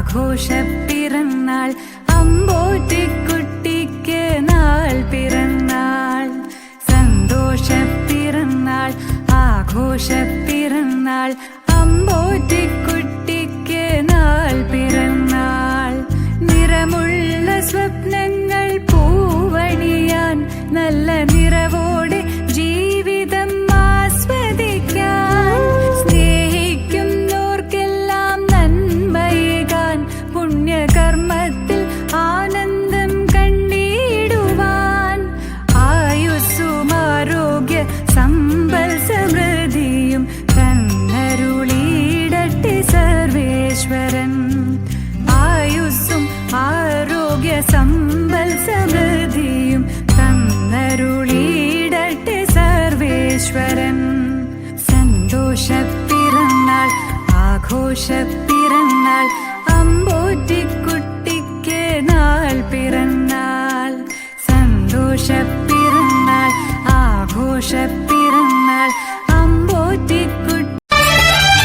ആഘോഷപ്പിറന്നാൾ അമ്പോറ്റിക്കുട്ടിക്ക് നാൾ പിറന്നാൾ. സന്തോഷപ്പിറന്നാൾ ആഘോഷപ്പിറന്നാൾ അമ്പോറ്റിക്കുട്ടിക്ക് നാൾ പിറന്നാൾ. നിറമുള്ള സ്വപ്നങ്ങൾ പൂവണിയാൻ നല്ല നിറവോടെ ജീവിതം ആസ്വദിക്കാൻ. സ്നേഹിക്കുന്നോർക്കെല്ലാം നന്മയേകാൻ പുണ്യകർമ്മത്തിൽ ആനന്ദം കണ്ടിടുവാൻ. ആയുസ്സും ആരോഗ്യ സമ്പൽ സമൃദ്ധിയും തന്നരുളിയിടട്ടെ സർവേശ്വരൻ. ആയുസ്സും ആരോഗ്യ സമ്പൽ സമൃദ്ധിയും തന്നരുളിയിടട്ടെ സർവേശ്വരൻ. സന്തോഷപ്പിറന്നാൾ ആഘോഷപ്പിറന്നാൾ അമ്പോറ്റിക്കുട്ടിക്ക് നാൾ പിറന്നാൾ. സന്തോഷപ്പിറന്നാൾ ആഘോഷ